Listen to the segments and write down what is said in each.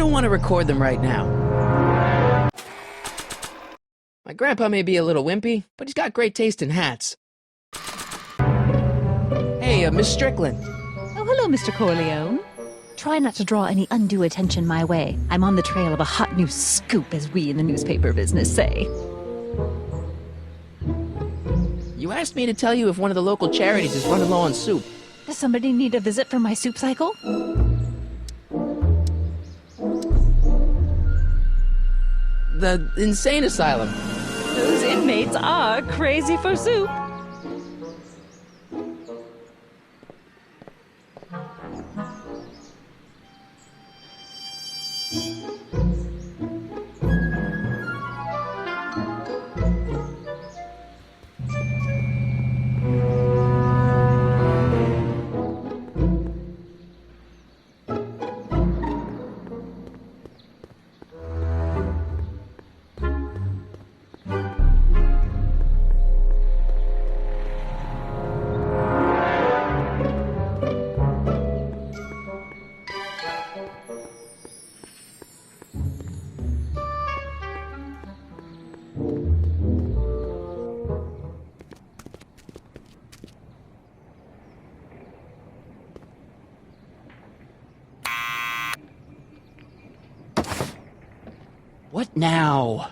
don't want to record them right now. My grandpa may be a little wimpy, but he's got great taste in hats. Hey, Miss Strickland. Oh, hello, Mr. Corleone. Try not to draw any undue attention my way. I'm on the trail of a hot new scoop, as we in the newspaper business say. You asked me to tell you if one of the local charities is running low on soup. Does somebody need a visit from my soup cycle? The insane asylum. Those inmates are crazy for soup. What now?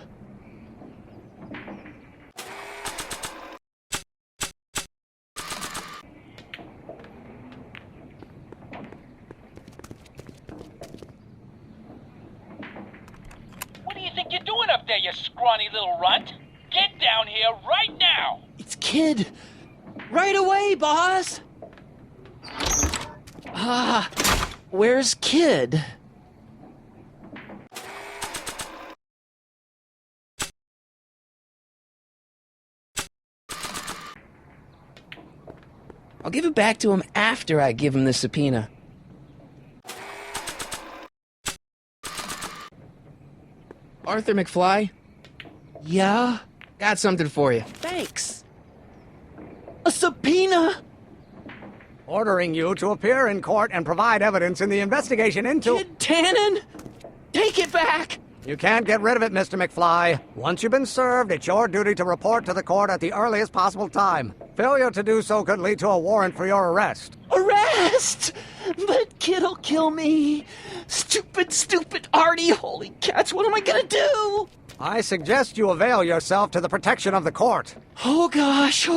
What do you think you're doing up there, you scrawny little runt? Get down here right now! It's Kid! Right away, boss! Where's Kid? I'll give it back to him after I give him the subpoena. Arthur McFly? Yeah? Got something for you. Thanks. A subpoena? Ordering you to appear in court and provide evidence in the investigation into... Kid Tannen? Take it back! You can't get rid of it, Mr. McFly. Once you've been served, it's your duty to report to the court at the earliest possible time. Failure to do so could lead to a warrant for your arrest. Arrest! But Kid'll kill me. Stupid Artie. Holy cats, what am I gonna do? I suggest you avail yourself to the protection of the court. Oh gosh.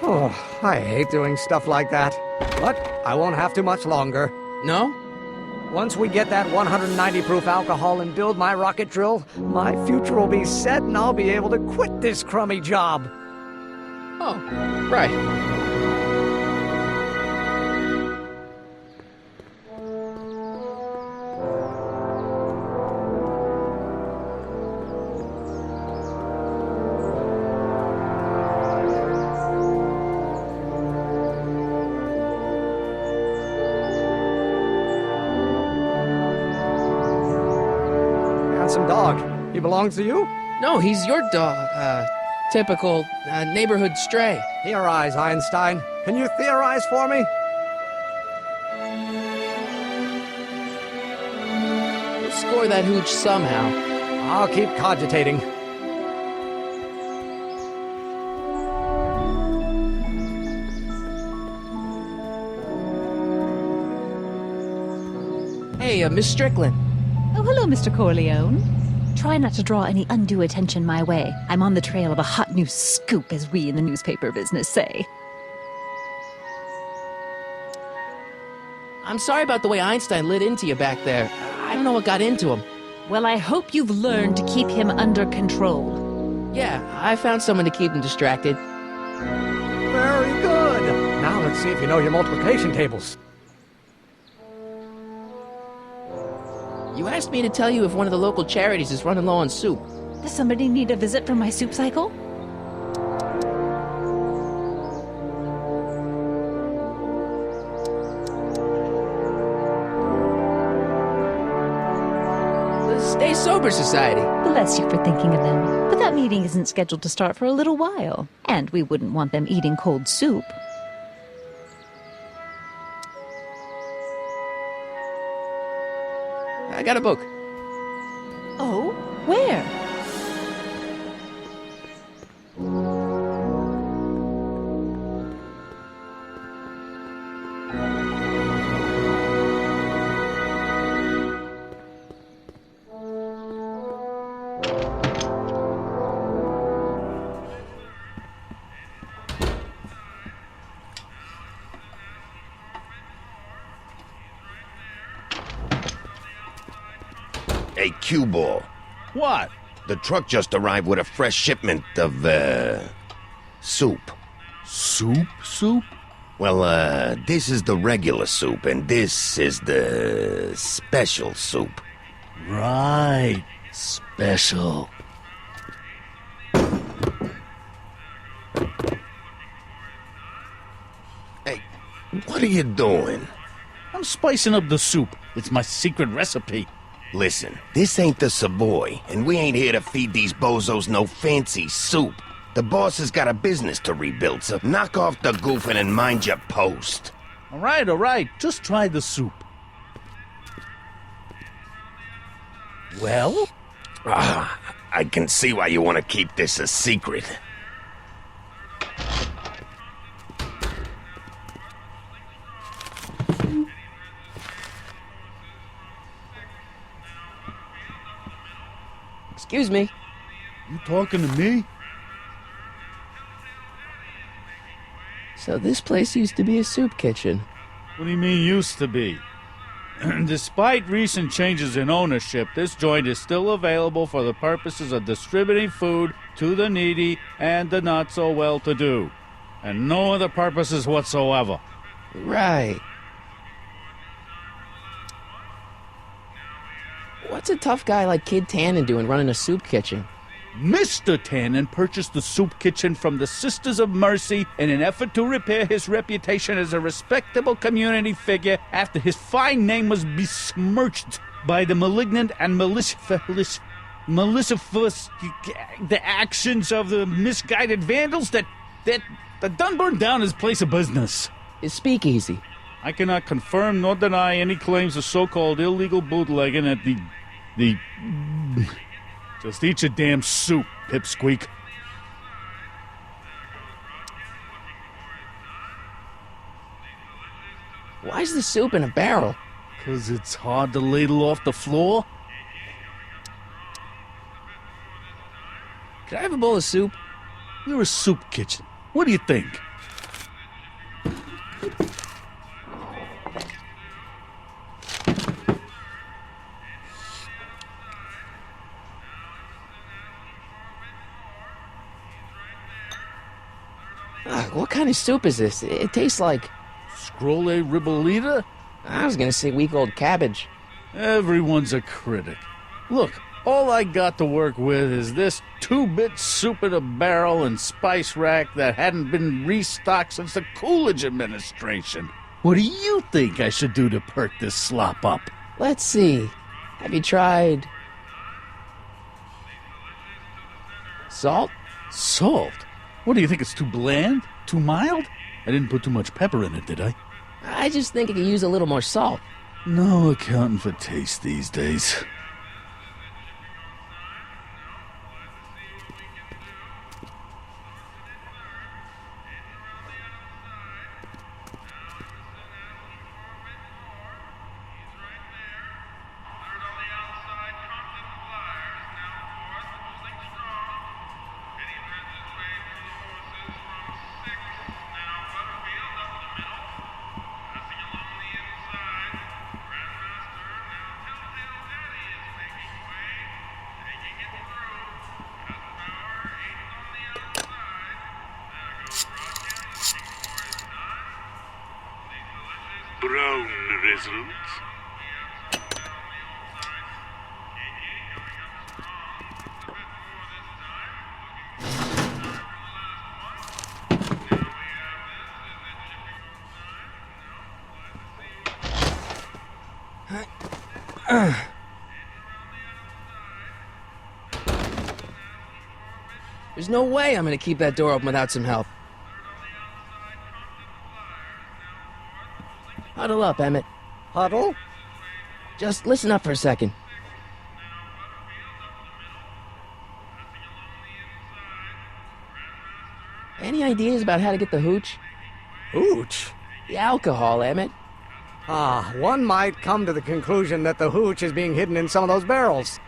Oh, I hate doing stuff like that. But I won't have to much longer. No? Once we get that 190 proof alcohol and build my rocket drill, my future will be set and I'll be able to quit this crummy job. Oh, right. Handsome dog. He belongs to you? No, he's your dog. Typical neighborhood stray. Theorize, Einstein. Can you theorize for me? We'll score that hooch somehow. I'll keep cogitating. Hey, Miss Strickland. Oh, hello, Mr. Corleone. Try not to draw any undue attention my way. I'm on the trail of a hot new scoop, as we in the newspaper business say. I'm sorry about the way Einstein lit into you back there. I don't know what got into him. Well, I hope you've learned to keep him under control. Yeah, I found someone to keep him distracted. Very good. Now let's see if you know your multiplication tables. You asked me to tell you if one of the local charities is running low on soup. Does somebody need a visit from my soup cycle? The Stay Sober Society. Bless you for thinking of them. But that meeting isn't scheduled to start for a little while. And we wouldn't want them eating cold soup. I got a book. Oh? Where? Hey, cue ball. What? The truck just arrived with a fresh shipment of, soup. Soup? Well, this is the regular soup, and this is the special soup. Right. Special. Hey, what are you doing? I'm spicing up the soup. It's my secret recipe. Listen, this ain't the Savoy, and we ain't here to feed these bozos no fancy soup. The boss has got a business to rebuild, so knock off the goofing and mind your post. All right. Just try the soup. Well? I can see why you want to keep this a secret. Excuse me. You talking to me? So this place used to be a soup kitchen. What do you mean used to be? Despite recent changes in ownership, this joint is still available for the purposes of distributing food to the needy and the not-so-well-to-do. And no other purposes whatsoever. Right. What's a tough guy like Kid Tannen doing running a soup kitchen? Mr. Tannen purchased the soup kitchen from the Sisters of Mercy in an effort to repair his reputation as a respectable community figure after his fine name was besmirched by the malignant and malicious the actions of the misguided vandals that done burned down his place of business. His speakeasy. I cannot confirm nor deny any claims of so-called illegal bootlegging at the... Just eat your damn soup, pipsqueak. Why's the soup in a barrel? 'Cause it's hard to ladle off the floor? Could I have a bowl of soup? We're a soup kitchen. What do you think? What kind of soup is this? It tastes like... Scrolle ribolita? I was gonna say week-old cabbage. Everyone's a critic. Look, all I got to work with is this 2-bit soup in a barrel and spice rack that hadn't been restocked since the Coolidge administration. What do you think I should do to perk this slop up? Let's see. Have you tried... salt? Salt? What do you think, it's too bland? Too mild? I didn't put too much pepper in it, did I? I just think it could use a little more salt. No accounting for taste these days. Brown results. There's no way I'm gonna keep that door open without some help. Huddle up, Emmett. Huddle? Just listen up for a second. Any ideas about how to get the hooch? Hooch? The alcohol, Emmett. One might come to the conclusion that the hooch is being hidden in some of those barrels.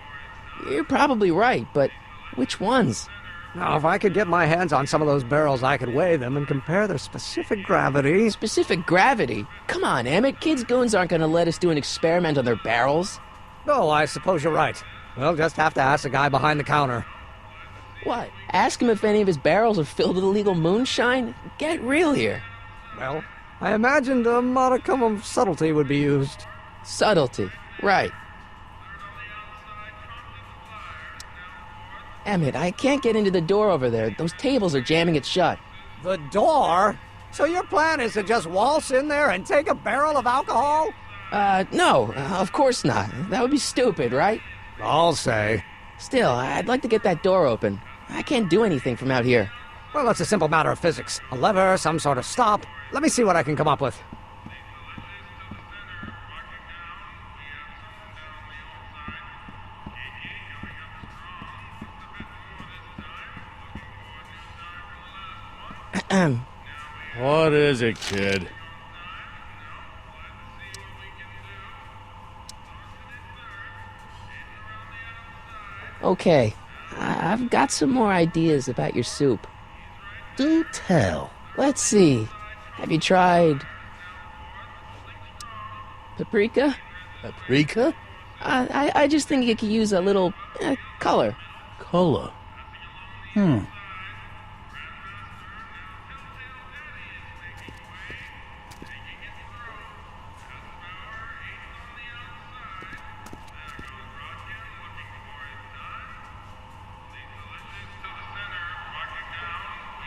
You're probably right, but which ones? Now, if I could get my hands on some of those barrels, I could weigh them and compare their specific gravity. Specific gravity? Come on, Emmett. Kids' goons aren't gonna let us do an experiment on their barrels. Oh, I suppose you're right. We'll just have to ask the guy behind the counter. What? Ask him if any of his barrels are filled with illegal moonshine? Get real here. Well, I imagined a modicum of subtlety would be used. Subtlety. Right. Emmett, I can't get into the door over there. Those tables are jamming it shut. The door? So your plan is to just waltz in there and take a barrel of alcohol? No, of course not. That would be stupid, right? I'll say. Still, I'd like to get that door open. I can't do anything from out here. Well, it's a simple matter of physics. A lever, some sort of stop. Let me see what I can come up with. What is it, kid? Okay, I've got some more ideas about your soup. Do tell. Let's see. Have you tried paprika? Paprika? I just think it could use a little color. Color.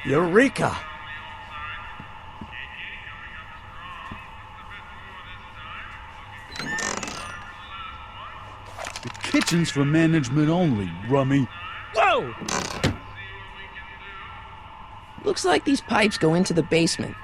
Eureka! The kitchen's for management only, rummy. Whoa! Looks like these pipes go into the basement.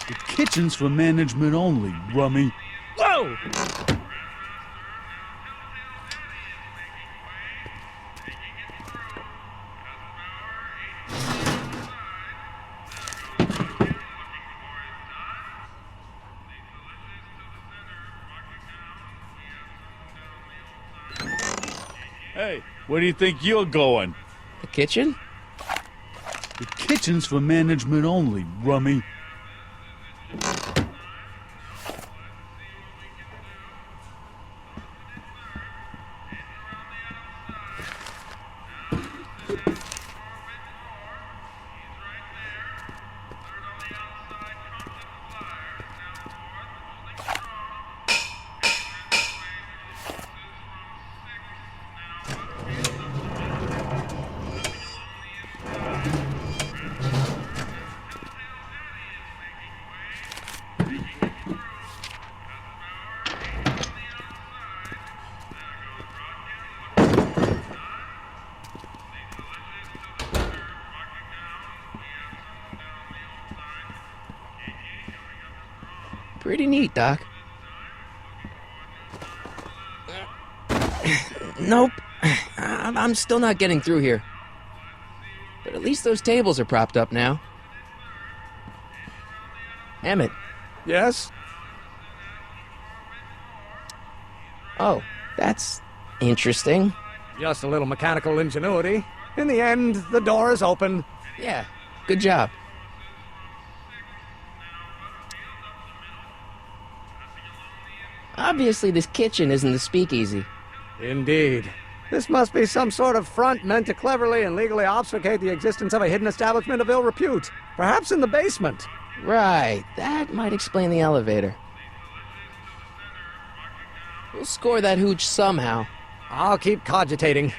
The kitchen's for management only, rummy. Whoa! Hey, where do you think you're going? The kitchen? The kitchen's for management only, rummy. Pretty neat, Doc. Nope. I'm still not getting through here. But at least those tables are propped up now. Emmett. Yes? Oh, that's interesting. Just a little mechanical ingenuity. In the end, the door is open. Yeah, good job. Obviously, this kitchen isn't the speakeasy. Indeed. This must be some sort of front meant to cleverly and legally obfuscate the existence of a hidden establishment of ill repute. Perhaps in the basement. Right, that might explain the elevator. We'll score that hooch somehow. I'll keep cogitating.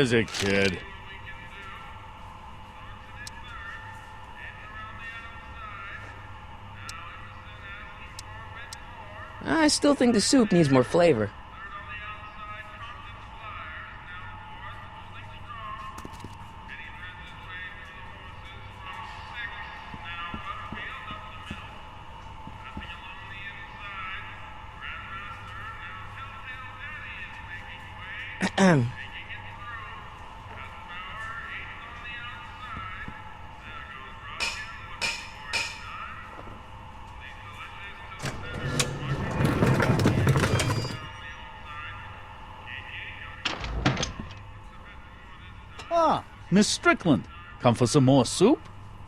was a kid. I still think the soup needs more flavor. Ah, Miss Strickland. Come for some more soup?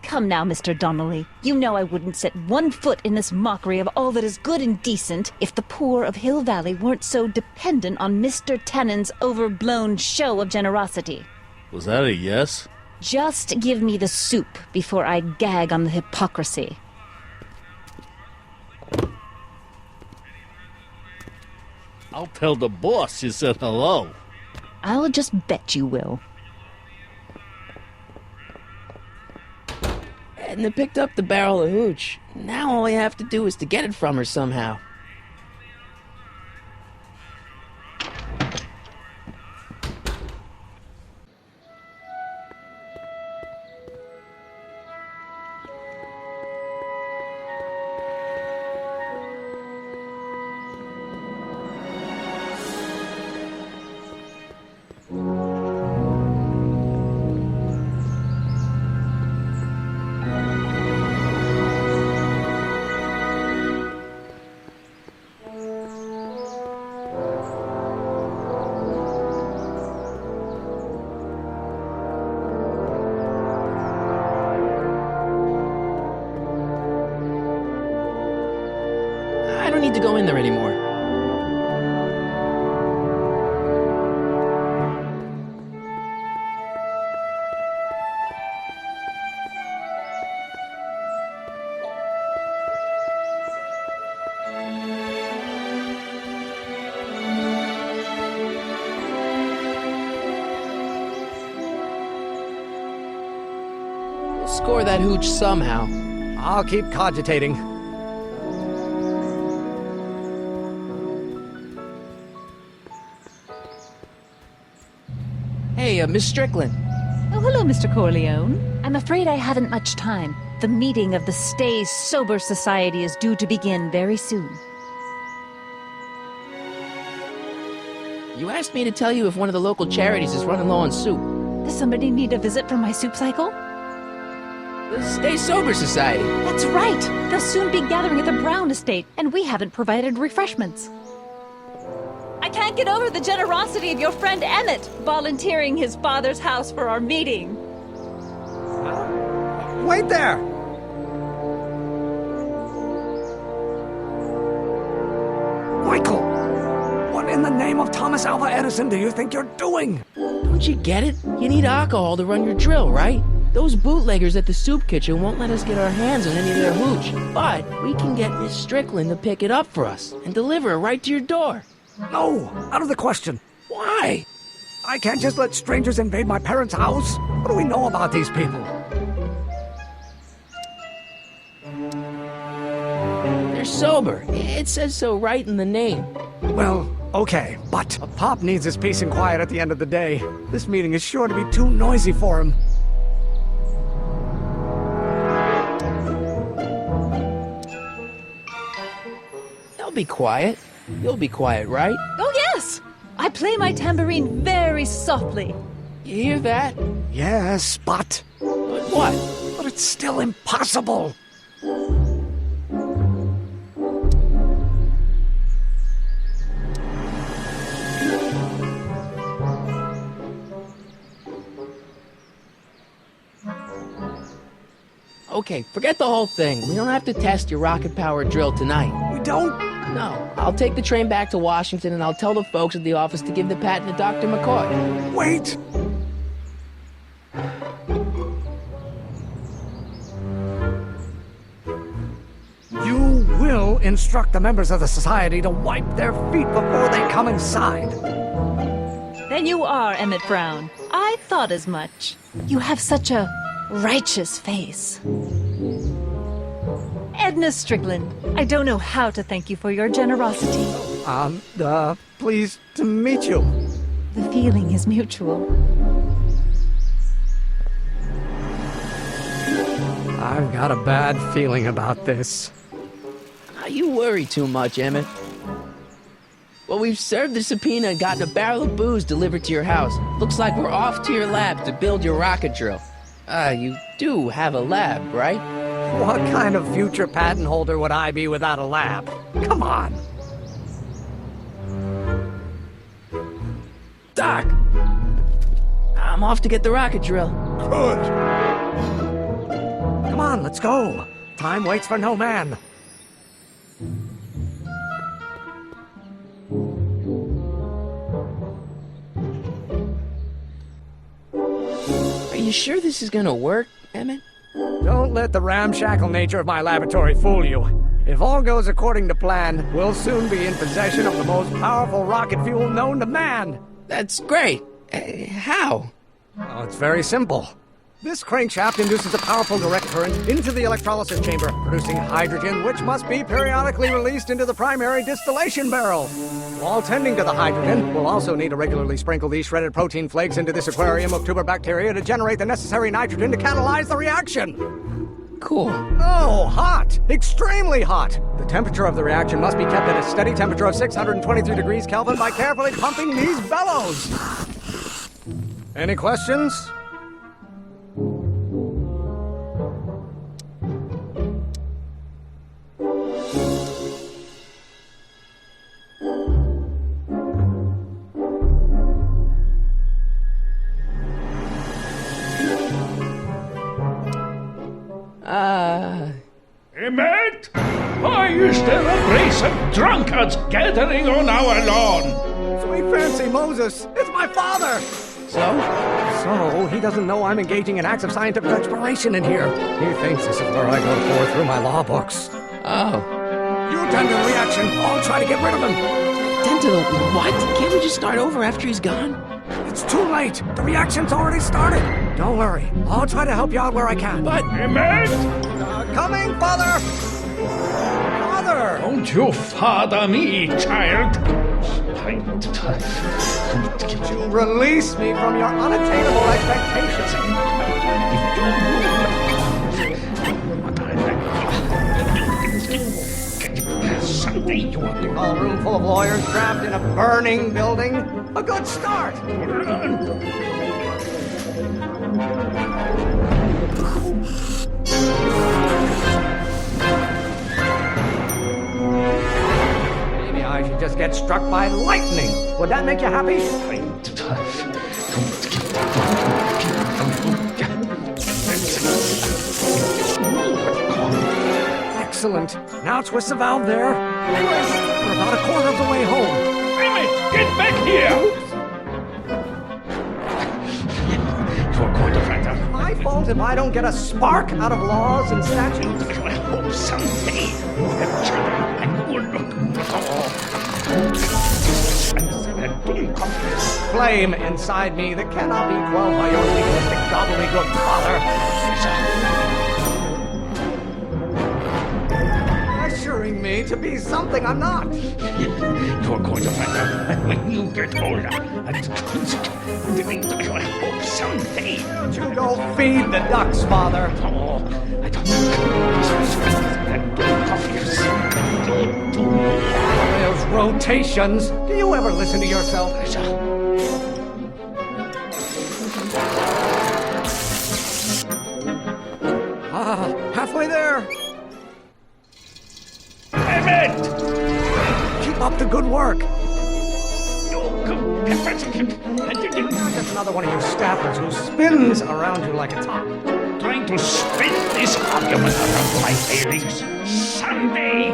Come now, Mr. Donnelly. You know I wouldn't set one foot in this mockery of all that is good and decent if the poor of Hill Valley weren't so dependent on Mr. Tannen's overblown show of generosity. Was that a yes? Just give me the soup before I gag on the hypocrisy. I'll tell the boss you said hello. I'll just bet you will. Edna picked up the barrel of hooch. Now all I have to do is to get it from her somehow. I don't need to go in there anymore. We'll score that hooch somehow. I'll keep cogitating. Hey, Miss Strickland. Oh, hello, Mr. Corleone. I'm afraid I haven't much time. The meeting of the Stay Sober Society is due to begin very soon. You asked me to tell you if one of the local charities is running low on soup. Does somebody need a visit from my soup cycle? The Stay Sober Society. That's right! They'll soon be gathering at the Brown Estate, and we haven't provided refreshments. I can't get over the generosity of your friend Emmett, volunteering his father's house for our meeting. Wait there! Michael! What in the name of Thomas Alva Edison do you think you're doing? Don't you get it? You need alcohol to run your drill, right? Those bootleggers at the soup kitchen won't let us get our hands on any of their hooch. But we can get Miss Strickland to pick it up for us and deliver it right to your door. No, out of the question. Why? I can't just let strangers invade my parents' house. What do we know about these people? They're sober. It says so right in the name. Well, okay, but a pop needs his peace and quiet at the end of the day. This meeting is sure to be too noisy for him. They'll be quiet. You'll be quiet, right? Oh, yes! I play my tambourine very softly. You hear that? Yes, but But what? But it's still impossible. Okay, forget the whole thing. We don't have to test your rocket-powered drill tonight. We don't? No. I'll take the train back to Washington and I'll tell the folks at the office to give the patent to Dr. McCoy. Wait! You will instruct the members of the society to wipe their feet before they come inside. Then you are Emmett Brown. thought as much. You have such a righteous face. Edna Strickland, I don't know how to thank you for your generosity. Pleased to meet you. The feeling is mutual. I've got a bad feeling about this. You worry too much, Emmett. Well, we've served the subpoena and gotten a barrel of booze delivered to your house. Looks like we're off to your lab to build your rocket drill. You do have a lab, right? What kind of future patent holder would I be without a lab? Come on! Doc! I'm off to get the rocket drill. Good! Come on, let's go! Time waits for no man. Are you sure this is gonna work, Emmett? Don't let the ramshackle nature of my laboratory fool you. If all goes according to plan, we'll soon be in possession of the most powerful rocket fuel known to man. That's great. How? Oh, it's very simple. This crankshaft induces a powerful direct current into the electrolysis chamber, producing hydrogen, which must be periodically released into the primary distillation barrel. While tending to the hydrogen, we'll also need to regularly sprinkle these shredded protein flakes into this aquarium of tuber bacteria to generate the necessary nitrogen to catalyze the reaction. Cool. Oh, hot! Extremely hot! The temperature of the reaction must be kept at a steady temperature of 623 degrees Kelvin by carefully pumping these bellows. Any questions? Emmett? Why is there a brace of drunkards gathering on our lawn? Sweet fancy Moses, it's my father! So, he doesn't know I'm engaging in acts of scientific exploration in here. He thinks this is where I go to pour through my law books. Oh. You tend to the reaction, I'll try to get rid of him. Tend to the what? Can't we just start over after he's gone? It's too late. The reaction's already started. Don't worry. I'll try to help you out where I can. But... Emmett? Coming, Father! Father! Don't you father me, child. You release me from your unattainable expectations. Someday you will be A room full of lawyers trapped in a burning building. A good start. Maybe I should just get struck by lightning. Would that make you happy? Excellent. Now twist the valve there. We're about a quarter of the way home. Emmett, get back here! You're going to find out. My fault if I don't get a spark out of laws and statutes. I hope someday you have children and you will look Flame inside me that cannot be quelled by your legalistic gobbledygook, Father. Pressuring me to be something I'm not. You're going to find out when you get older. And I hope someday. Don't you go feed the ducks, Father. Oh, I don't Those rotations. Do you ever listen to yourself? Halfway there. Emmett! Keep up the good work. Not Just another one of you staffers who spins around you like a top. trying to spin this argument around my failings. Someday,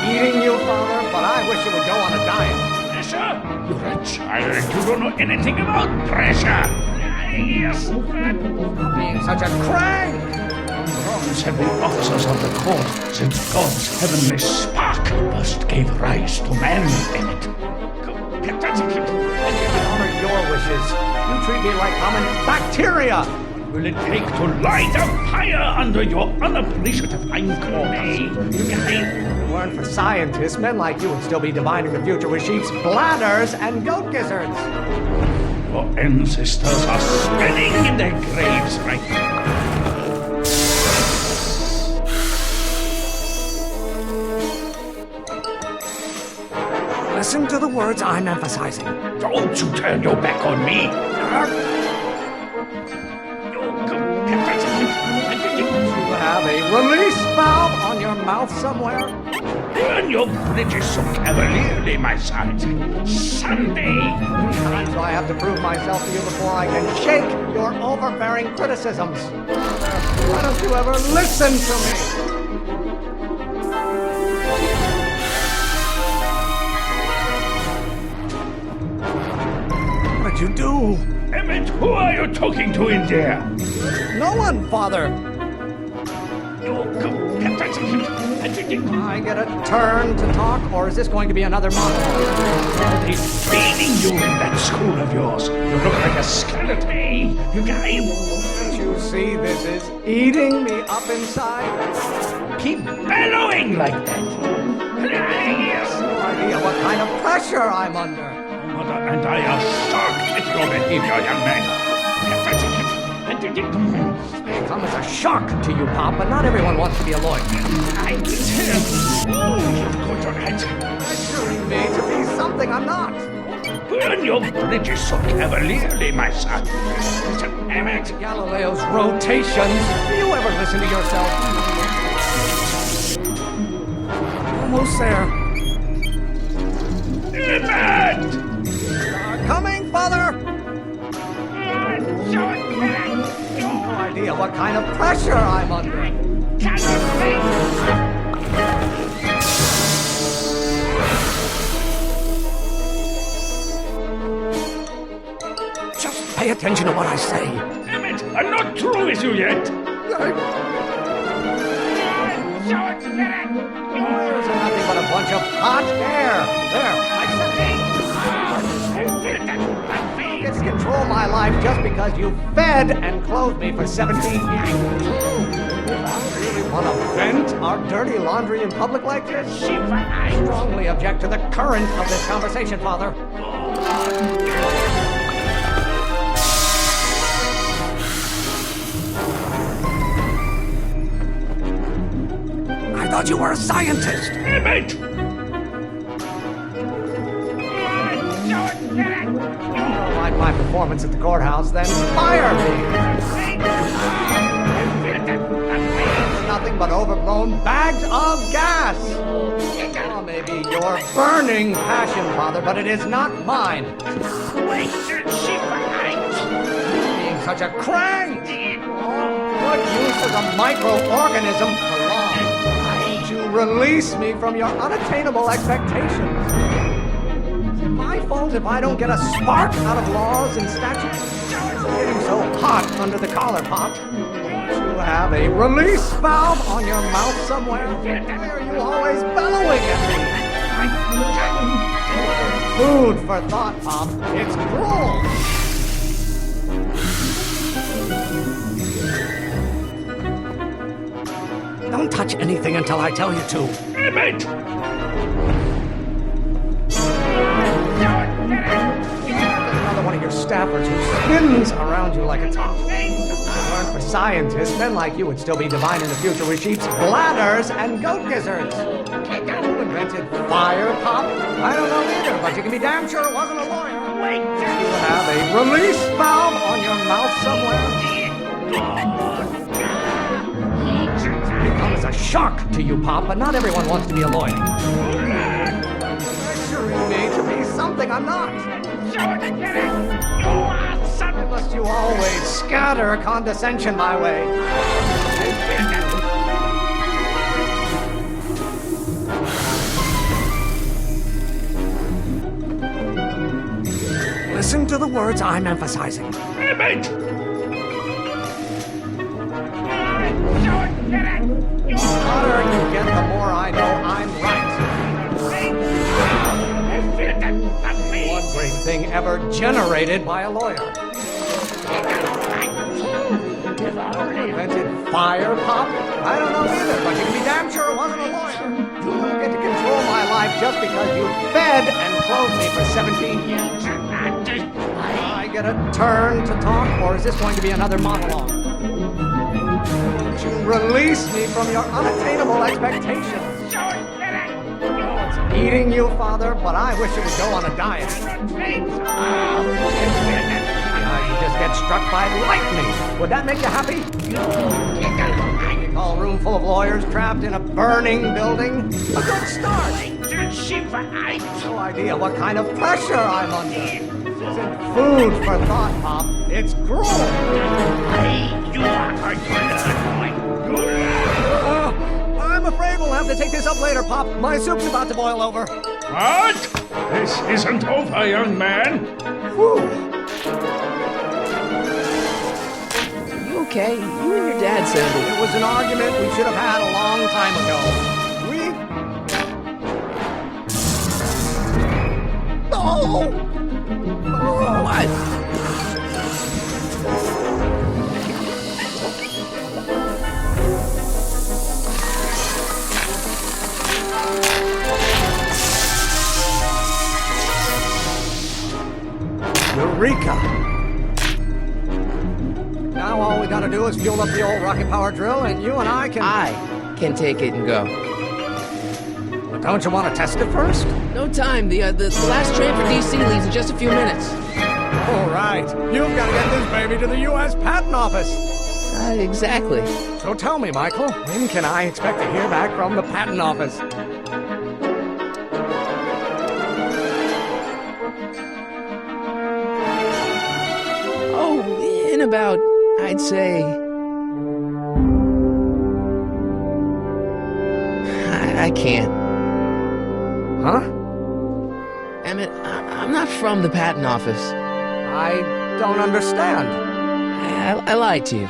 Eating you, Father, but I wish you would go on a diet. pressure? You're a child. You don't know anything about pressure. Yes, Being such a crank. Thrones have been officers of the court since God's heavenly spark first gave rise to man, Emmett. I honor your wishes. You treat me like common bacteria. Will it take to light a fire under your unappreciative hindquarters? If it weren't for scientists, men like you would still be divining the future with sheep's bladders and goat gizzards. Your ancestors are spinning in their graves right now. Listen to the words I'm emphasizing. Don't you turn your back on me. You have a release valve on your mouth somewhere? Burn your bridges so cavalierly, my son. Someday. Times do I have to prove myself to you before I can shake your overbearing criticisms? Why don't you ever listen to me? What'd you do? Emmett, who are you talking to in there? No one, Father. I get a turn to talk, or is this going to be another monologue? He's feeding you in that school of yours. You look like a skeleton. You guys. Can't you see this is eating me up inside? Keep bellowing like that. No idea what kind of pressure I'm under. Mother and I are shocked at your behavior, young man. It comes as a shock to you, Pop, but not everyone wants to be a lawyer. I tell you, go to that. Pressuring me to be something I'm not. Burn your bridges so cavalierly, my son. Mr. Emmett. Galileo's rotations. Do you ever listen to yourself? Almost there. Emmett! Coming, Father! No idea what kind of pressure I'm under. Just pay attention to what I say. Emmett, I'm not through with you yet. Lawyers are nothing but a bunch of hot air. There, I gets to control my life just because you fed and clothed me for 17 years. Really want to vent our dirty laundry in public like this? I strongly object to the current of this conversation, Father. I thought you were a scientist. Emmett! Like my performance at the courthouse, then fire me! Nothing but overblown bags of gas! Oh, maybe your burning passion, Father, but it is not mine. Being such a crank! What use is a microorganism for long? To release me from your unattainable expectations. My fault if I don't get a spark out of laws and statutes. It's getting so hot under the collar, Pop. You have a release valve on your mouth somewhere. Why are you always bellowing at me? Food for thought, Pop. It's cruel. Don't touch anything until I tell you to. Emmett! Another one of your staffers who spins around you like a top. If it weren't for scientists, men like you would still be divining the future with sheep's bladders and goat gizzards. Who invented fire, Pop? I don't know either, but you can be damn sure it wasn't a lawyer. Wait, you have a release valve on your mouth somewhere? It comes as a shock to you, Pop, but not everyone wants to be a lawyer. Pressuring me to be something I'm not. Unless you always scatter condescension my way. Listen to the words I'm emphasizing. Emmett! The hotter you get, the more I know I'm right. One great thing ever ever generated by a lawyer. Invented fire, Pop? I don't know either, but you can be damn sure it wasn't a lawyer. You don't get to control my life just because you fed and clothed me for 17 years. I get a turn to talk, or is this going to be another monologue? Won't you release me from your unattainable expectations? It's eating you, Father, but I wish it would go on a diet. You just get struck by lightning. Would that make you happy? You call a room full of lawyers trapped in a burning building? A good start. No idea what kind of pressure I'm under. This isn't food for thought, Pop. It's gruel. I'm afraid we'll have to take this up later, Pop. My soup's about to boil over. What? This isn't over, young man. Whew. Okay, you and your dad sounded... It was an argument we should have had a long time ago. Oh! What? Eureka! Now all we gotta do is fuel up the old rocket power drill, and you and I can take it and go. But don't you want to test it first? No time. The last train for DC leaves in just a few minutes. All right. You've got to get this baby to the U.S. Patent Office. Exactly. So tell me, Michael, when can I expect to hear back from the Patent Office? Oh, in about, I'd say... I can't. Huh? Emmett, I'm not from the patent office. I don't understand. I lied to you,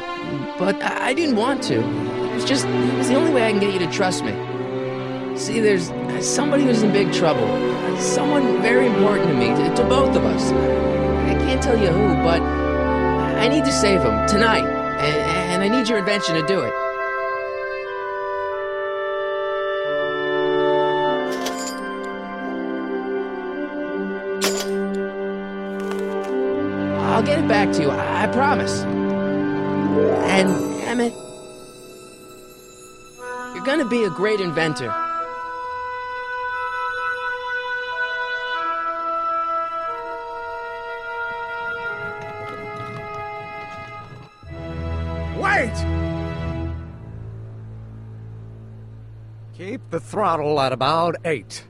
but I didn't want to. It was the only way I can get you to trust me. See, there's somebody who's in big trouble. Someone very important to me, to both of us. I can't tell you who, but I need to save him tonight, and I need your invention to do it. I'll get it back to you, I promise. And, Emmett, you're gonna be a great inventor. Wait! Keep the throttle at about 8.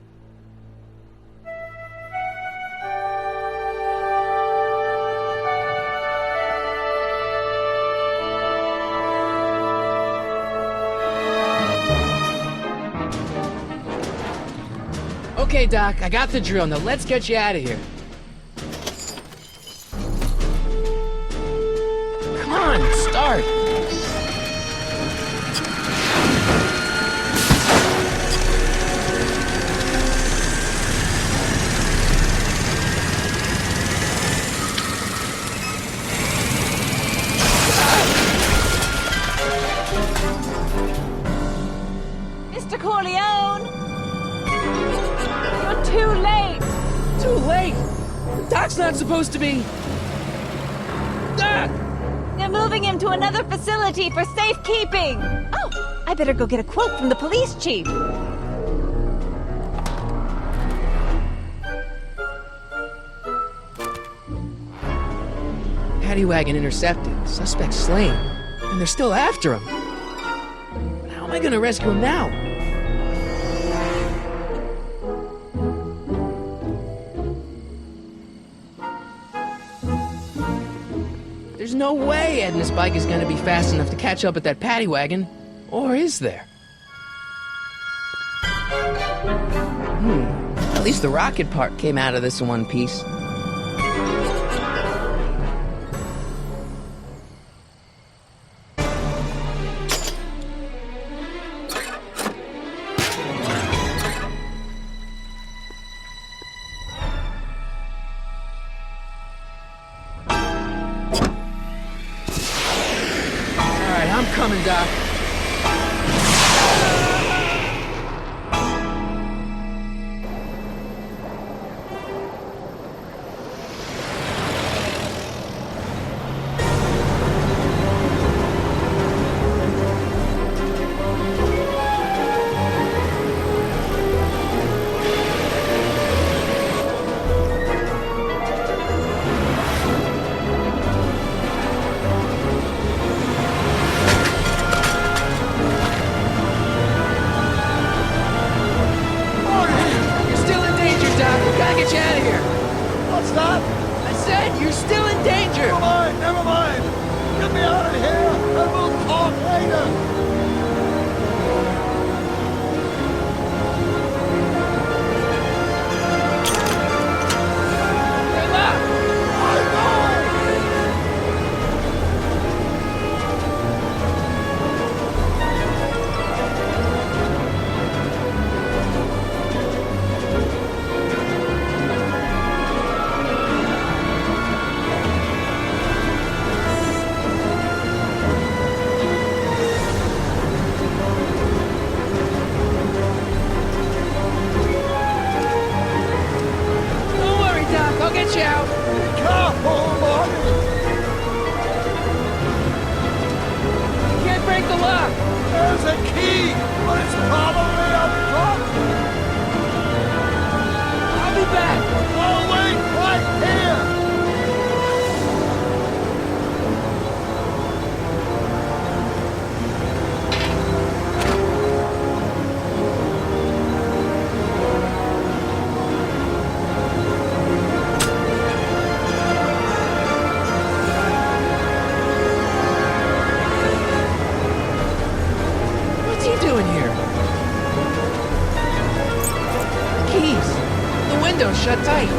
Okay, Doc, I got the drill. Now let's get you out of here. Come on, start. Mr. Corleone! You're too late! Too late? The Doc's not supposed to be... Doc! They're moving him to another facility for safekeeping! Oh, I better go get a quote from the police chief. Paddy wagon intercepted. Suspect slain. And they're still after him. How am I gonna rescue him now? There's no way Ed and his bike is gonna be fast enough to catch up at that paddy wagon. Or is there? At least the rocket part came out of this in one piece. I'm coming, Doc. You're still in danger, Doc. We gotta get you out of here. What's that? I said you're still in danger. Never mind, never mind. Get me out of here, and we'll talk later. They're locked. I know! Don't worry, Doc. I'll get you out. Careful, Marty! Can't break the lock. There's a key, but it's probably up top. I'll be back. Oh, wait, right here! What's he doing here? Keys. The window's shut tight.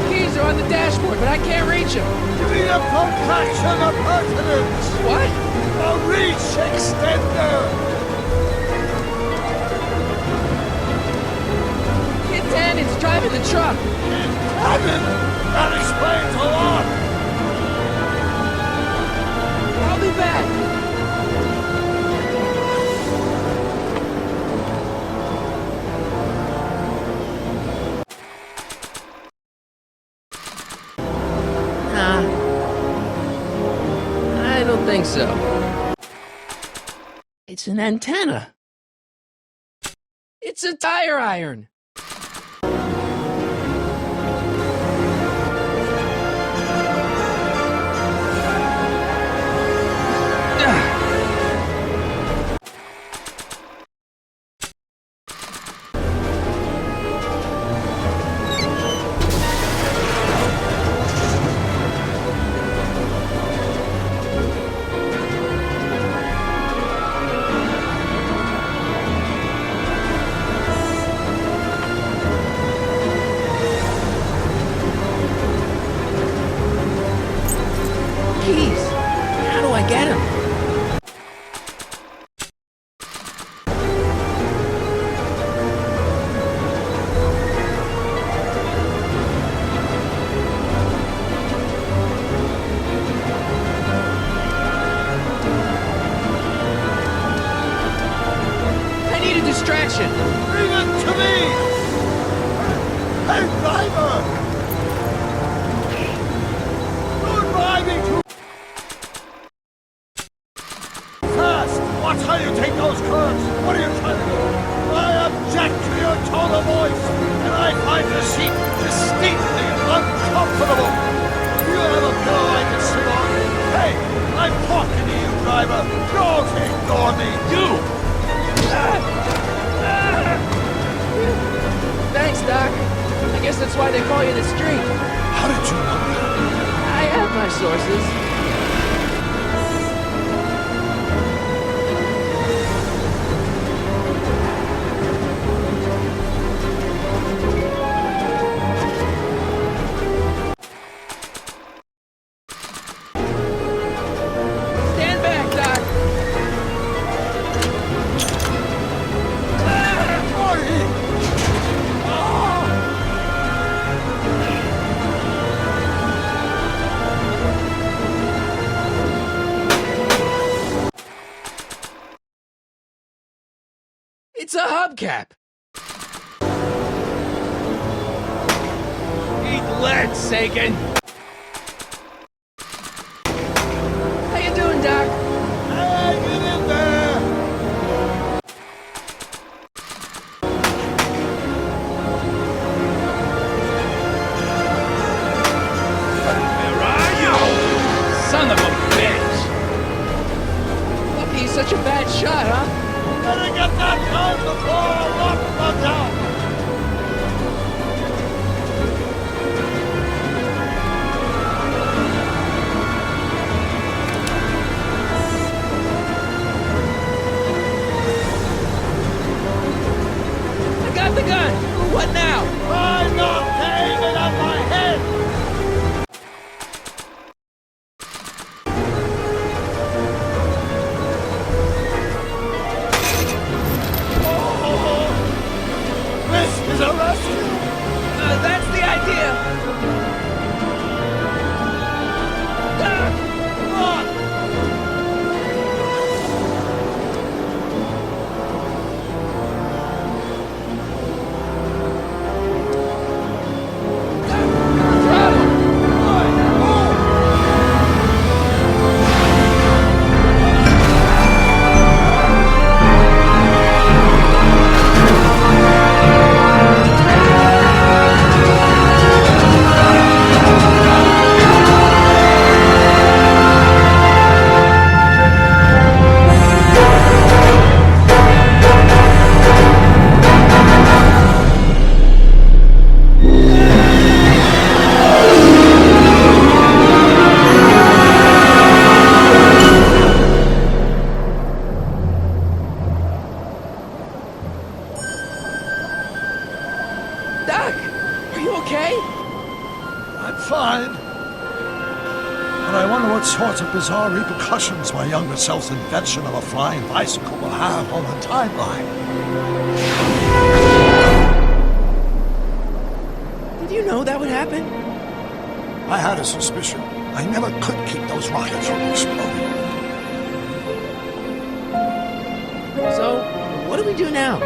Keys are on the dashboard, but I can't reach them. You need a protraction appurtenance! What? A reach extender! Kid Tannen's driving the truck. Cannon! That explains a lot! I'll be back. Nah. I don't think so. It's an antenna. It's a tire iron. Keys. How do I get him? I need a distraction. Bring it to me! Hey, driver! You're driving too fast! Watch how you take those curves! What are you trying to do? I object to your tone of voice, and I find the seat distinctly uncomfortable! Do you have a pillow I can sit on? Hey, I'm talking to you, driver! Don't ignore me! You! Thanks, Doc. I guess that's why they call you the Street. How did you know that? I have my sources. Stand back, Doc. It's a hubcap. Eat lead, Sagan. How you doing, Doc? Hey, get in there! Where are you? Son of a bitch! Lucky he's such a bad shot, huh? Better get that gun before a rock runs out! I got the gun. What now? Try not to aim it at my head! This is a rescue! That's the idea. Run! Doc, are you okay? I'm fine. But I wonder what sorts of bizarre repercussions my younger self's invention of a flying bicycle will have on the timeline. Did you know that would happen? I had a suspicion. I never could keep those rockets from exploding. So, what do we do now?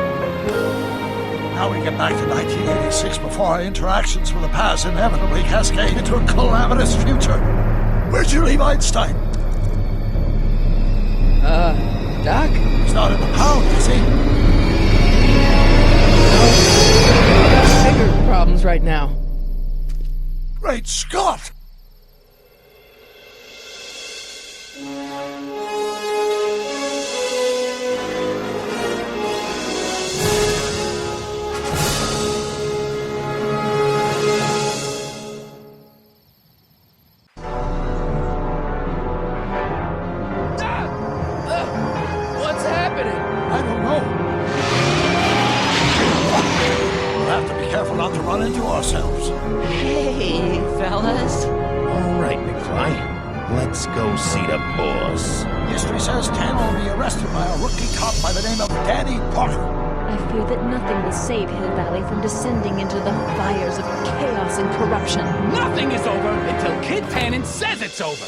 Now we get back to 1986 before our interactions with the past inevitably cascade into a calamitous future. Where'd you leave Einstein? Doc? He's not in the pound, is he? Bigger problems right now. Great Scott! What's happening? I don't know. We'll have to be careful not to run into ourselves. Hey, fellas. All right, McFly. Let's go see the boss. History says Tan will be arrested by a rookie cop by the name of Danny Potter. I fear that nothing will save Hill Valley from descending into the fires of chaos and corruption. Nothing is over until Kid Tannen says it's over.